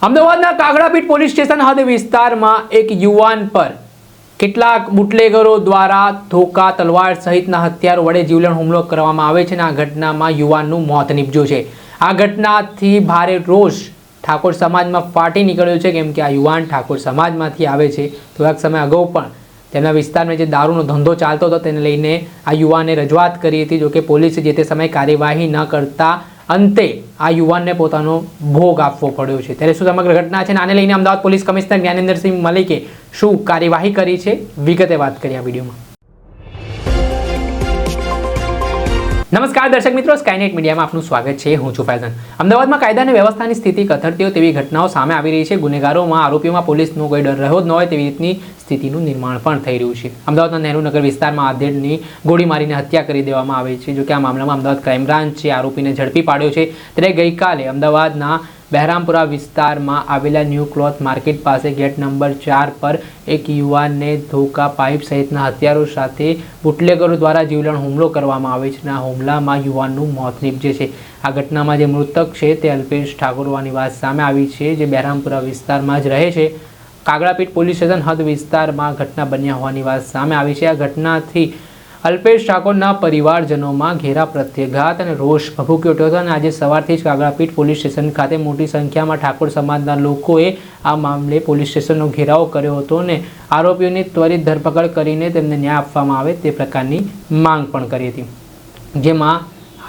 અમદાવાદના Kagdapith police station હદ વિસ્તારમાં એક યુવાન પર કેટલાક બુટલેગરો દ્વારા ધોકા તલવાર સહિતના હથિયારો વડે જીવલેણ હુમલો કરવામાં આવે છે અને આ ઘટનામાં યુવાનનું મોત નીપજ્યું છે। આ ઘટનાથી ભારે રોષ ઠાકોર સમાજમાં ફાટી નીકળ્યો છે, કેમ કે આ યુવાન ઠાકોર સમાજમાંથી આવે છે। થોડાક સમય અગાઉ પણ તેમના વિસ્તારમાં જે દારૂનો ધંધો ચાલતો હતો તેને લઈને આ યુવાને રજૂઆત કરી હતી, જોકે પોલીસે જે તે સમયે કાર્યવાહી ન કરતા અંતે આ યુવાનને પોતાનો ભોગ આપવો પડ્યો છે। ત્યારે શું સમગ્ર ઘટના છે આને લઈને અમદાવાદ પોલીસ કમિશનર જ્ઞાનેન્દ્રસિંહ મલિકે શું કાર્યવાહી કરી છે, વિગતે વાત કરી આ વિડીયોમાં। નમસ્કાર દર્શક મિત્રો, સ્કાયનેટ મીડિયામાં આપનું સ્વાગત છે। હું છું ફૈઝન। અમદાવાદમાં કાયદા અને વ્યવસ્થાની સ્થિતિ કથળતી હોય તેવી ઘટનાઓ સામે આવી રહી છે। ગુનેગારોમાં આરોપીઓમાં પોલીસનો કોઈ ડર રહ્યો જ ન હોય તેવી રીતની સ્થિતિનું નિર્માણ પણ થઈ રહ્યું છે। અમદાવાદના નહેરુનગર વિસ્તારમાં આધેડની ગોળી મારીને હત્યા કરી દેવામાં આવી છે। જોકે આ મામલામાં અમદાવાદ ક્રાઇમ બ્રાન્ચે આરોપીને ઝડપી પાડ્યો છે। ત્યારે ગઈકાલે અમદાવાદના બહેરામપુરા વિસ્તારમાં આવેલા ન્યૂ ક્લોથ માર્કેટ પાસે ગેટ નંબર 4 પર એક યુવાનને ધોકા પાઇપ સહિતના હથિયારો સાથે બુટલેગરો દ્વારા જીવલેણ હુમલો કરવામાં આવે છે। આ હુમલામાં યુવાનનું મોત નીપજે છે। આ ઘટનામાં જે મૃતક છે તે અલ્પેશ ઠાકોર હોવાની વાત સામે આવી છે, જે બહેરામપુરા વિસ્તારમાં જ રહે છે। કાગડાપીઠ પોલીસ સ્ટેશન હદ વિસ્તારમાં ઘટના બન્યા હોવાની વાત સામે આવી છે। આ ઘટનાથી અલ્પેશ ઠાકોરના પરિવારજનોમાં ઘેરા પ્રત્યાઘાત અને રોષ ભભૂકી ઉઠ્યો હતો અને આજે સવારથી જ કાગડાપીઠ પોલીસ સ્ટેશન ખાતે મોટી સંખ્યામાં ઠાકોર સમાજના લોકોએ આ મામલે પોલીસ સ્ટેશનનો ઘેરાવ કર્યો હતો અને આરોપીઓની ત્વરિત ધરપકડ કરીને તેમને ન્યાય આપવામાં આવે તે પ્રકારની માંગ પણ કરી હતી। જેમાં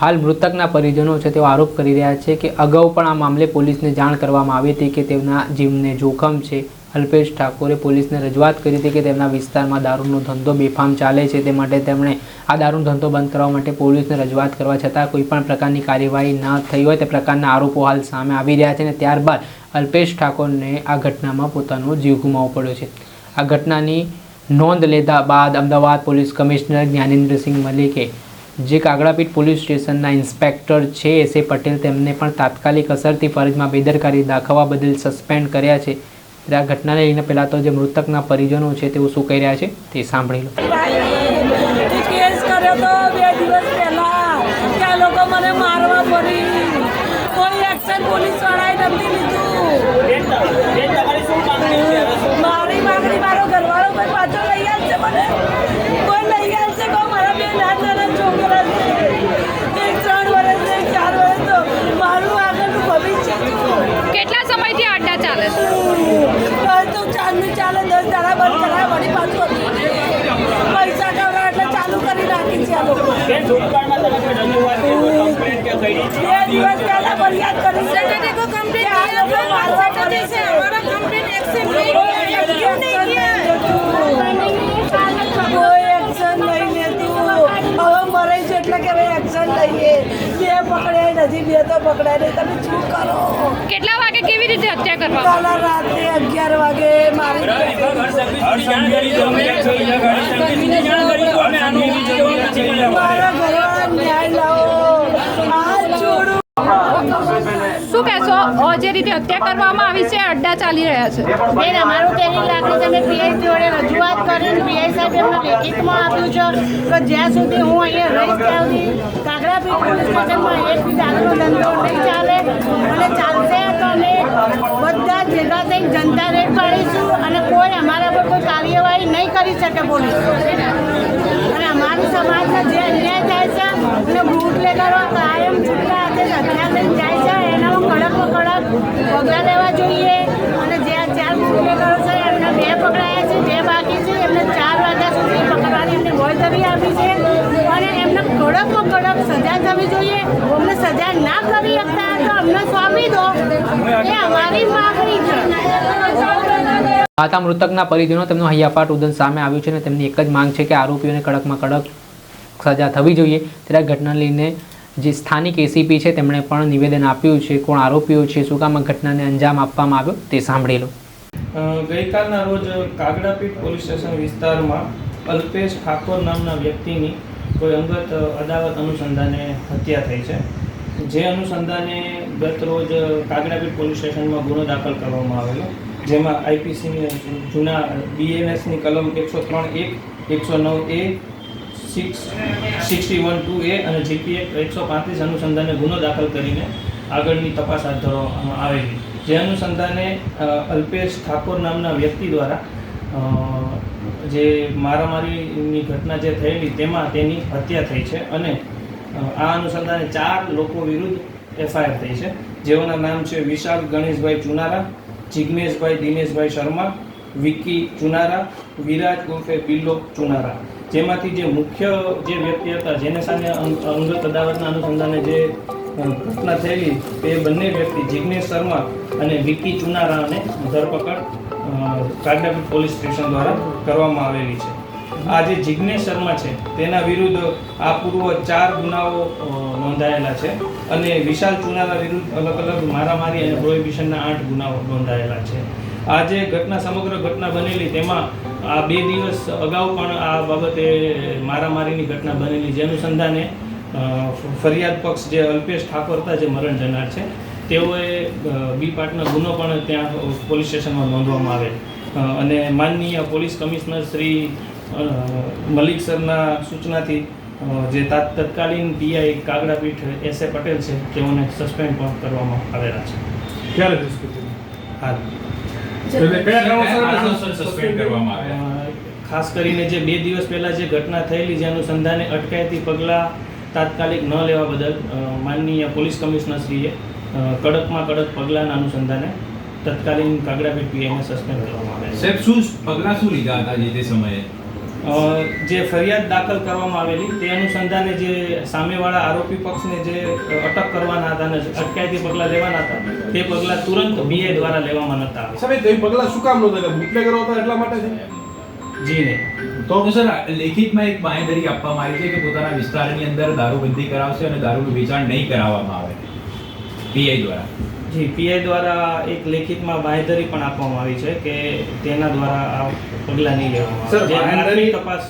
હાલ મૃતકના પરિજનો છે તેઓ આરોપ કરી રહ્યા છે કે અગાઉ પણ આ મામલે પોલીસને જાણ કરવામાં આવી હતી કે તેમના જીવને જોખમ છે। અલ્પેશ ઠાકોરે પોલીસને રજૂઆત કરી હતી કે તેમના વિસ્તારમાં દારૂનો ધંધો બેફામ ચાલે છે, તે માટે તેમણે આ દારૂનો ધંધો બંધ કરવા માટે પોલીસને રજૂઆત કરવા છતાં કોઈ પણ પ્રકારની કાર્યવાહી ન થઈ હોય તે પ્રકારના આરોપો હાલ સામે આવી રહ્યા છે અને ત્યારબાદ અલ્પેશ ઠાકોરને આ ઘટનામાં પોતાનો જીવ ગુમાવવો પડ્યો છે। આ ઘટનાની નોંધ લેતા બાદ અમદાવાદ પોલીસ કમિશનર જ્ઞાનેન્દ્રસિંહ મલિકે જે કાગડાપીઠ પોલીસ સ્ટેશનના ઇન્સ્પેક્ટર છે એસ એ પટેલ તેમને પણ તાત્કાલિક અસરથી ફરજમાં બેદરકારી દાખવવા બદલ સસ્પેન્ડ કર્યા છે। આ ઘટનાને લઈને પહેલા તો જે મૃતકના પરિજનો છે તેઓ શું કહી રહ્યા છે તે સાંભળી લો। કેસ કર્યો તો 2 દિવસ પહેલા કે આ લોકો મને મારવા પડી, કોઈ એક્શન પોલીસ વાળાએ નથી લીધું। મારી માંગણી મારો ઘરવાળો કોઈ પાછો લઈ આવશે, મને કોઈ લઈ આવશે, કોઈ મારા 2 નાના છોકરા છે, એક 3 વર્ષ છે, 4 વર્ષ, તો મારું આગળનું ભવિષ્ય શું? કેટલા સમયથી અડ્ડા ચાલે છે? તો ચાલુ ચાલે 10 દાડા બંધ કરાય, વળી પાછું પૈસા કવરા એટલે ચાલુ કરી રાખી છે આ લોકો। 2 દિવસ પહેલા ફરિયાદ કરી છે, કોઈ એક્શન નહીં લેતું। હવે મરે છે એટલે કે ભાઈ એક્શન લઈએ, 2 પકડાય નથી, 2 તો પકડાય નહીં, તમે શું કરો? કેટલા વાગે કેવી રીતે હત્યા કરવામાં? કાલે રાત્રે 11 વાગે મારી મારા ઘરવાળા ન્યાય લાવો, હાથ જોડું। શું કહેશો, જે રીતે હત્યા કરવામાં આવી છે, અડ્ડા ચાલી રહ્યા છે? બેન, અમારું તો એવી લાગે છે, અમે પીઆઈ જોડે રજૂઆત કરીને પીઆઈ સાહેબ એમને લેખિતમાં આપ્યું છે કે જ્યાં સુધી હું અહીંયા રહીશ ત્યાં સુધી કાગડાપીઠ પોલીસ સ્ટેશનમાં એક બી દારૂનો ધંધો નહીં ચાલે, અને ચાલશે તો અમે બધા ભેગા થઈને જનતા રેડ પાડીશું અને કોઈ અમારા પર કોઈ કાર્યવાહી નહીં કરી શકે પોલીસ। અને અમારી સમાજમાં જે અન્યાય થાય છે અને બુટલેગરો કાયમ છૂટતા હાથે હથિયાર લઈને જાય છે, એનામાં કડકમાં કડક પગલાં લેવા જોઈએ। અને જે 4 બુટલેગરો છે એમને 2 પકડાયા છે, 2 બાકી છે, એમને 4 વાગ્યા સુધી પકડવાની એમને બોયધરી આપી છે અને એમને કડકમાં કડક સજા થવી જોઈએ। અમને સજા ના કરી શકતા તો અમને સોંપી દો, એ અમારી માગણી છે। આતા મૃતકના પરિજનો તેમનો હૈયાપાટ ઉદન સામે આવ્યું છે અને તેમની એક જ માંગ છે કે આરોપીઓને કડકમાં કડક સજા થવી જોઈએ। ત્યારે ઘટના લઈને જે સ્થાનિક એસીપી છે તેમણે પણ નિવેદન આપ્યું છે। કોણ આરોપીઓ છે, શું કામ ઘટનાને અંજામ આપવામાં આવ્યો તે સાંભળી લો। ગઈકાલના રોજ કાગડાપીઠ પોલીસ સ્ટેશન વિસ્તારમાં અલ્પેશ ઠાકોર નામના વ્યક્તિની કોઈ અંગત અદાવત અનુસંધાને હત્યા થઈ છે, જે અનુસંધાને ગત રોજ કાગડાપીઠ પોલીસ સ્ટેશનમાં ગુનો દાખલ કરવામાં આવેલો, જેમાં આઈપીસીની જૂના બીએનએસની કલમ 103(1), 109A, 61(2)A અને જીપી 135 અનુસંધાને ગુનો દાખલ કરીને આગળની તપાસ હાથ ધરવામાં આવેલી। જે અનુસંધાને અલ્પેશ ઠાકોર નામના વ્યક્તિ દ્વારા જે મારામારીની ઘટના જે થયેલી તેમાં તેની હત્યા થઈ છે અને આ અનુસંધાને 4 લોકો વિરુદ્ધ FIR થઈ છે, જેઓના નામ છે વિશાલ ગણેશભાઈ ચુનારા, જિગ્નેશભાઈ દિનેશભાઈ શર્મા, વિકી ચુનારા, વિરાજ ઉર્ફે બિલ્લો ચુનારા. જેમાંથી જે મુખ્ય જે વ્યક્તિ હતા જેને સામે અંગત અદાવતના અનુસંધાને જે ઘટના થયેલી તે બંને વ્યક્તિ જિગ્નેશ શર્મા અને વિકી ચુનારાને ધરપકડ કાગડાપીઠ પોલીસ સ્ટેશન દ્વારા કરવામાં આવેલી છે. આ જે જિગ્નેશ શર્મા છે તેના વિરુદ્ધ આ પૂર્વ 4 ગુનાઓ નોંધાયેલા છે અને વિશાલ ચુનારા વિરુદ્ધ અલગ અલગ મારામારી અને પ્રોહિબિશનના 8 ગુનાઓ નોંધાયેલા છે. આ જે ઘટના સમગ્ર ઘટના બનેલી તેમાં આ 2 દિવસ અગાઉ પણ આ બાબતે મારામારીની ઘટના બનેલી, જે અનુસંધાને ફરિયાદ પક્ષ જે અલ્પેશ ઠાકોર હતા જે મરણ જનાર છે તેઓએ બી પાર્ટનો ગુનો પણ ત્યાં પોલીસ સ્ટેશનમાં નોંધવામાં આવેલ અને માનનીય પોલીસ કમિશનર શ્રી મલિક સરના સૂચનાથી જે તત્કાલીન પીઆઈ કાગડાપીઠ SA પટેલ છે તેઓને સસ્પેન્ડ પણ કરવામાં આવેલા છે. ક્યારે સસ્પેન્ડ હાલ સસ્પેન્ડ કરવામાં આવ્યા? ખાસ કરીને જે 2 દિવસ પહેલાં જે ઘટના થયેલી જે અનુસંધાને અટકાયતી પગલાં તાત્કાલિક ન લેવા બદલ માનનીય પોલીસ કમિશનરશ્રીએ કડકમાં કડક પગલાંના અનુસંધાને તત્કાલીન કાગડાપીઠ પીઆઈને સસ્પેન્ડ કરવામાં આવ્યા. સાહેબ પગલાં શું લીધા હતા તે સમયે? જે ફરિયાદ દાખલ કરવામાં આવેલી તે અનુસંધાને જે સામેવાળા આરોપી પક્ષને જે અટક કરવાના હતા અને અટકાયતી પગલાં લેવાના હતા તે પગલાં તુરંત પીઆઈ દ્વારા લેવામાં નહોતા આવ્યા. સાહેબ તે પગલાં શું કામ નહોતા? બુટલેગરો હતા એટલા માટે છે? જી નહીં. તો સર લેખિતમાં એક બાંહેધરી આપવામાં આવી છે કે પોતાના વિસ્તારની અંદર દારૂબંધી કરાવશે અને દારૂનું વેચાણ નહીં કરાવવામાં આવે પીઆઈ દ્વારા. જી, પીઆઈ દ્વારા એક લેખિતમાં બાંહેધરી પણ આપવામાં આવી છે કે તેના દ્વારા આ પગલાં નહીં લેવામાં આવે. સર, જે બાંહેધરી- તપાસ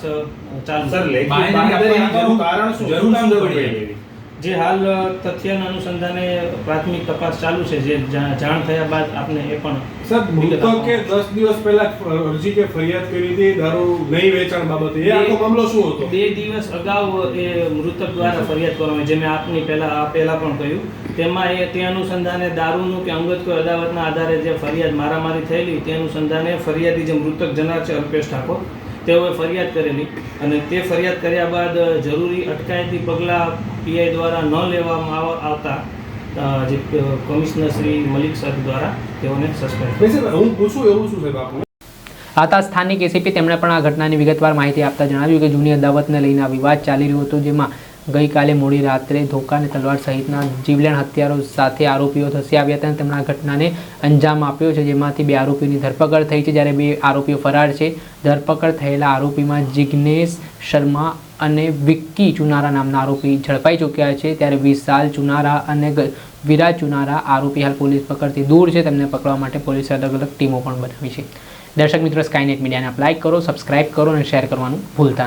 ચાલુ સર, છે. લેખિત બાંહેધરી બાંહેધરી આપવાનું કારણ શું? જરૂર શું જરૂર પડી? પડી? જે હાલ તથ્યના અનુસંધાને પ્રાથમિક તપાસ ચાલુ છે, જે જાણ થયા બાદ આપને એ પણ સર, વિગત મૃતકે આપવામાં. 10 દિવસ પહેલા અરજી કે ફરિયાદ કરી હતી દારૂ નહીં વેચાણ બાબતે. એ આખો મામલો શું હતો? 2 દિવસ અગાઉ એ મૃતક દ્વારા ફરિયાદ કરવામાં, જે મેં આપની પહેલા પણ કહ્યું તેમાં એ તે અનુસંધાને દારૂનું કે અંગત કોઈ અદાવતના આધારે જે ફરિયાદ મારામારી થયેલી તે અનુસંધાને ફરિયાદી જે મૃતક જનાર છે અલ્પેશ ઠાકોર તેઓએ ફરિયાદ કરેલી અને તે ફરિયાદ કર્યા બાદ જરૂરી અટકાયતી પગલાં પીઆઈ દ્વારા ન લેવામાં આવતા જે કમિશનર શ્રી મલિક સર દ્વારા તેઓને સસ્પેન્ડ. નહીં સાહેબ, હું પૂછું એવું શું સાહેબ આપને? હતા સ્થાનિક એસીપી તેમણે પણ આ ઘટનાની વિગતવાર માહિતી આપતા જણાવ્યું કે જૂની અદાવતને લઈને આ વિવાદ ચાલી રહ્યો હતો, જેમાં ગઈકાલે મોડી રાત્રે ધોકા અને તલવાર સહિતના જીવલેણ હથિયારો સાથે આરોપીઓ ધસી આવ્યા હતા અને તેમણે આ ઘટનાને અંજામ આપ્યો છે, જેમાંથી 2 આરોપીઓની ધરપકડ થઈ છે, જ્યારે 2 આરોપીઓ ફરાર છે. ધરપકડ થયેલા આરોપીમાં જિગ્નેશ શર્મા અને વિક્કી ચુનારા નામના આરોપી ઝડપાઈ ચૂક્યા છે, ત્યારે વિશાલ ચુનારા અને વિરાજ ચુનારા આરોપી હાલ પોલીસ પકડથી દૂર છે. તેમને પકડવા માટે પોલીસે અલગ અલગ ટીમો પણ બનાવી છે. દર્શક મિત્રો, સ્કાયનેટ મીડિયાને આપ લાઇક કરો, સબસ્ક્રાઇબ કરો અને શેર કરવાનું ભૂલતા નહીં.